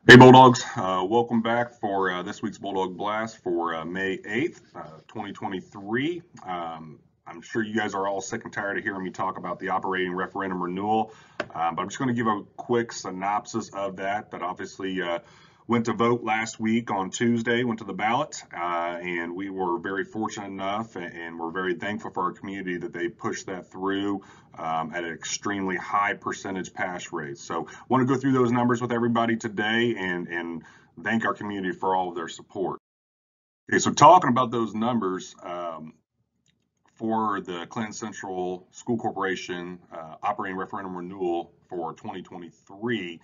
Hey Bulldogs, welcome back for this week's Bulldog Blast for May 8th, 2023. I'm sure you guys are all sick and tired of hearing me talk about the operating referendum renewal, but I'm just going to give a quick synopsis of that. But obviously went to vote last week on Tuesday, went to the ballot, and we were very fortunate enough and we're very thankful for our community that they pushed that through at an extremely high percentage pass rate. So I want to go through those numbers with everybody today and thank our community for all of their support. Okay, so talking about those numbers, for the Clinton Central School Corporation operating referendum renewal for 2023,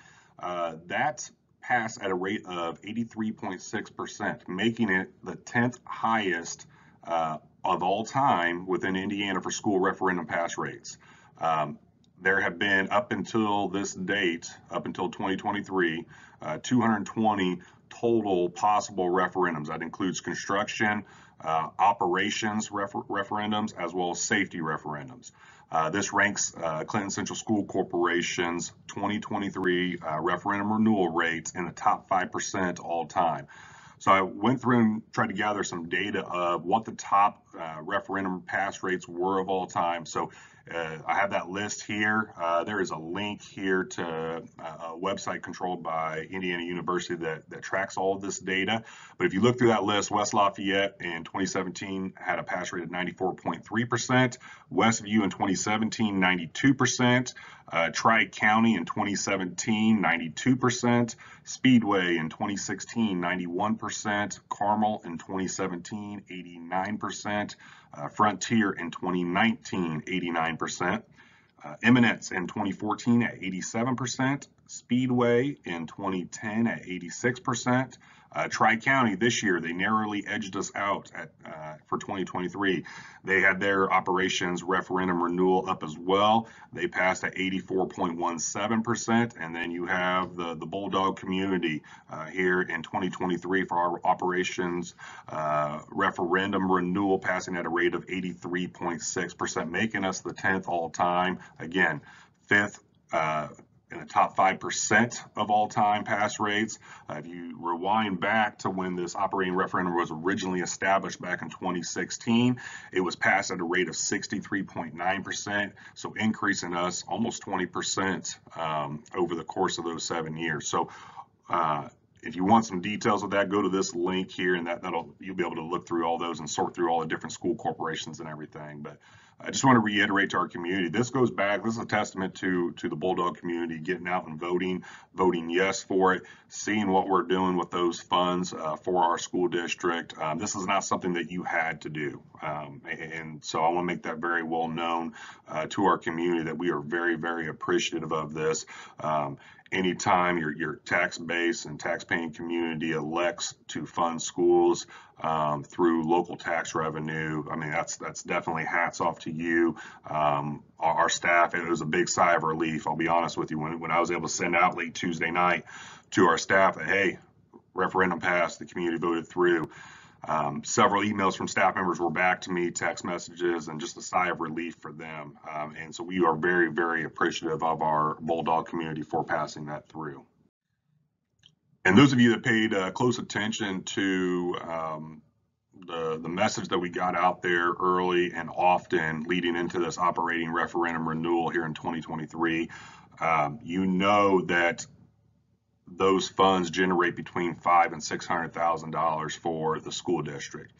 that passed at a rate of 83.6%, making it the 10th highest of all time within Indiana for school referendum pass rates. There have been, up until this date, up until 2023, 220 total possible referendums. That includes construction, operations referendums, as well as safety referendums. This ranks Clinton Central School Corporation's 2023 referendum renewal rates in the top 5% all time. So I went through and tried to gather some data of what the top referendum pass rates were of all time. So I have that list here. There is a link here to a website controlled by Indiana University that tracks all of this data. But if you look through that list, West Lafayette in 2017 had a pass rate of 94.3%, Westview in 2017, 92%, Tri-County in 2017, 92%, Speedway in 2016, 91%, Carmel in 2017, 89%, Frontier in 2019, 89%, Eminence in 2014 at 87%, Speedway in 2010 at 86%. Tri-County this year, they narrowly edged us out for 2023. They had their operations referendum renewal up as well. They passed at 84.17%. And then you have the Bulldog community here in 2023 for our operations referendum renewal, passing at a rate of 83.6%, making us the 10th all time. Again, fifth in the top 5% of all time pass rates. If you rewind back to when this operating referendum was originally established back in 2016, it was passed at a rate of 63.9%, so increasing us almost 20% over the course of those 7 years. So if you want some details of that, go to this link here, and you'll be able to look through all those and sort through all the different school corporations and everything. But I just want to reiterate to our community, this goes back, this is a testament to the Bulldog community getting out and voting yes for it, seeing what we're doing with those funds for our school district. This is not something that you had to do. And so I want to make that very well known to our community that we are very, very appreciative of this. Anytime your tax base and tax-paying community elects to fund schools through local tax revenue, I mean, that's definitely hats off to you. Our staff, it was a big sigh of relief. I'll be honest with you, when I was able to send out late Tuesday night to our staff that, hey, referendum passed, the community voted through. Several emails from staff members were back to me, text messages, and just a sigh of relief for them. And so we are very, very appreciative of our Bulldog community for passing that through. And those of you that paid close attention to the message that we got out there early and often leading into this operating referendum renewal here in 2023, you know that those funds generate between $500,000 and $600,000 for the school district.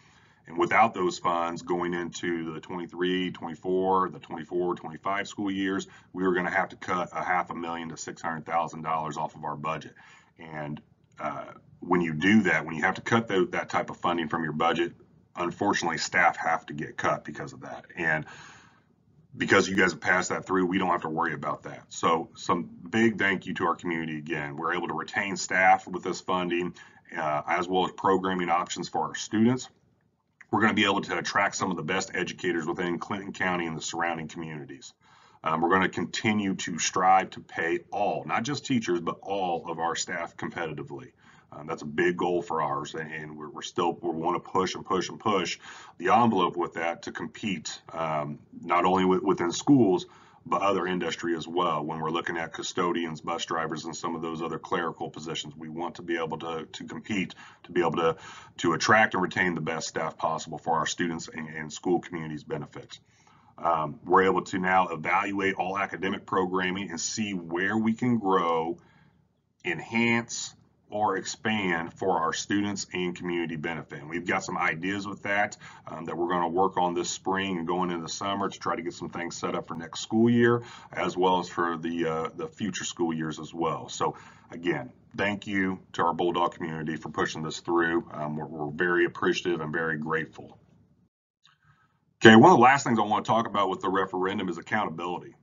And without those funds going into the 23, 24, the 24, 25 school years, we were going to have to cut $500,000 to $600,000 off of our budget. And when you do that, when you have to cut that type of funding from your budget, unfortunately, staff have to get cut because of that. And because you guys have passed that through, we don't have to worry about that. So some big thank you to our community again. We're able to retain staff with this funding, as well as programming options for our students. We're going to be able to attract some of the best educators within Clinton County and the surrounding communities. We're going to continue to strive to pay all, not just teachers, but all of our staff competitively. That's a big goal for ours, and we want to push and push and push the envelope with that to compete, not only within schools, but other industry as well. When we're looking at custodians, bus drivers, and some of those other clerical positions, we want to be able to compete, to be able to attract and retain the best staff possible for our students and school communities' benefit. We're able to now evaluate all academic programming and see where we can grow, enhance, or expand for our students and community benefit. And we've got some ideas with that that we're going to work on this spring and going into the summer to try to get some things set up for next school year, as well as for the future school years as well. So again, thank you to our Bulldog community for pushing this through. We're very appreciative and very grateful. Okay, one of the last things I want to talk about with the referendum is accountability.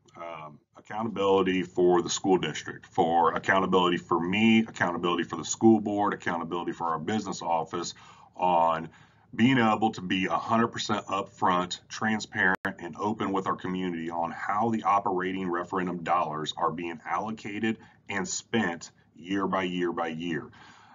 Accountability for the school district, for accountability for me, accountability for the school board, accountability for our business office on being able to be 100% upfront, transparent, and open with our community on how the operating referendum dollars are being allocated and spent year by year by year.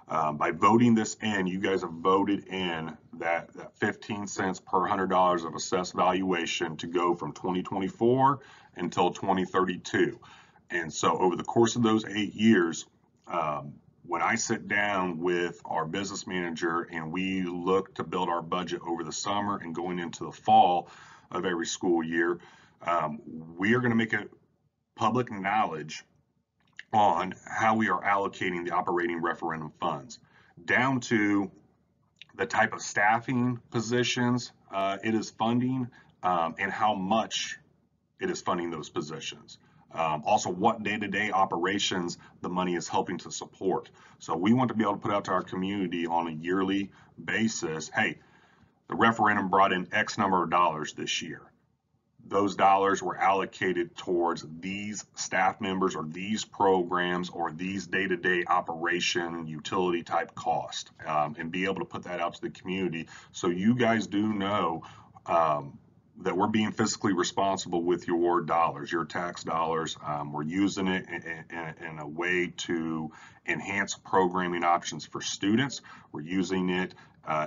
By voting this in, you guys have voted in that 15 cents per $100 of assessed valuation to go from 2024 until 2032. And so over the course of those 8 years, when I sit down with our business manager and we look to build our budget over the summer and going into the fall of every school year, we are going to make it public knowledge on how we are allocating the operating referendum funds, down to the type of staffing positions it is funding and how much it is funding those positions. Also, what day-to-day operations the money is helping to support. So we want to be able to put out to our community on a yearly basis, hey, the referendum brought in X number of dollars this year. Those dollars were allocated towards these staff members or these programs or these day-to-day operation utility type cost, and be able to put that out to the community so you guys do know that we're being fiscally responsible with your dollars, your tax dollars. We're using it in a way to enhance programming options for students. We're using it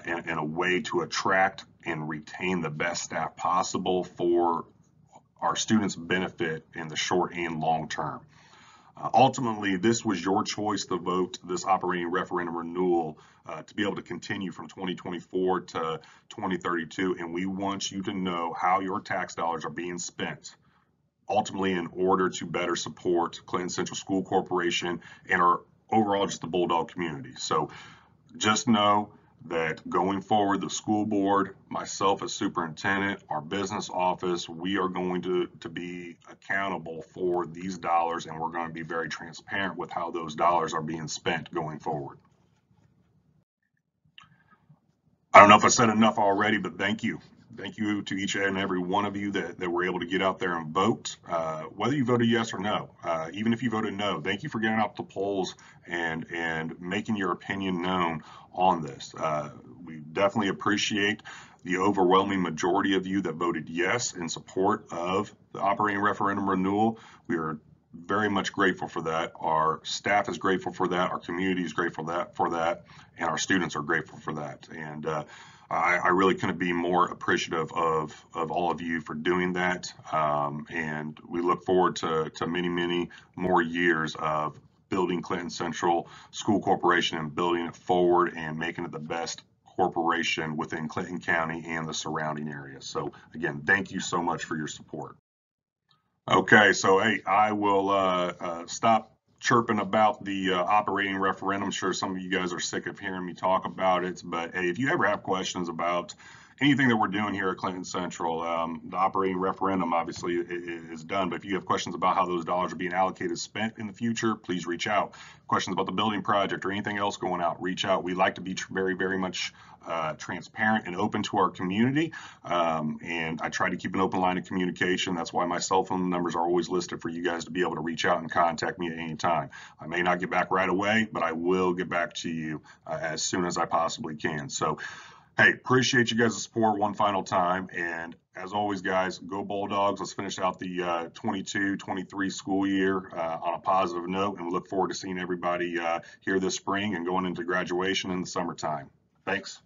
in a way to attract and retain the best staff possible for our students' benefit in the short and long term. Ultimately, this was your choice to vote this operating referendum renewal to be able to continue from 2024 to 2032, and we want you to know how your tax dollars are being spent, ultimately in order to better support Clinton Central School Corporation and our overall just the Bulldog community. So just know that going forward, the school board, myself as superintendent, our business office, we are going to be accountable for these dollars, and we're going to be very transparent with how those dollars are being spent going forward. I don't know if I said enough already, but thank you. Thank you to each and every one of you that were able to get out there and vote, whether you voted yes or no. Even if you voted no, thank you for getting out the polls and making your opinion known on this. We definitely appreciate the overwhelming majority of you that voted yes in support of the operating referendum renewal. We are very much grateful for that. Our staff is grateful for that. Our community is grateful for that, and our students are grateful for that. And I really couldn't be more appreciative of all of you for doing that. And we look forward to many, many more years of building Clinton Central School Corporation and building it forward and making it the best corporation within Clinton County and the surrounding areas. So again, thank you so much for your support. Okay, so hey, I will stop chirping about the operating referendum. I'm sure some of you guys are sick of hearing me talk about it, but hey, if you ever have questions about anything that we're doing here at Clinton Central, the operating referendum obviously is done, but if you have questions about how those dollars are being allocated, spent in the future, please reach out. Questions about the building project or anything else going out, reach out. We like to be very, very much transparent and open to our community, and I try to keep an open line of communication. That's why my cell phone numbers are always listed for you guys to be able to reach out and contact me at any time. I may not get back right away, but I will get back to you as soon as I possibly can. So hey, appreciate you guys' support one final time. And as always, guys, go Bulldogs. Let's finish out the 22-23 school year on a positive note. And we look forward to seeing everybody here this spring and going into graduation in the summertime. Thanks.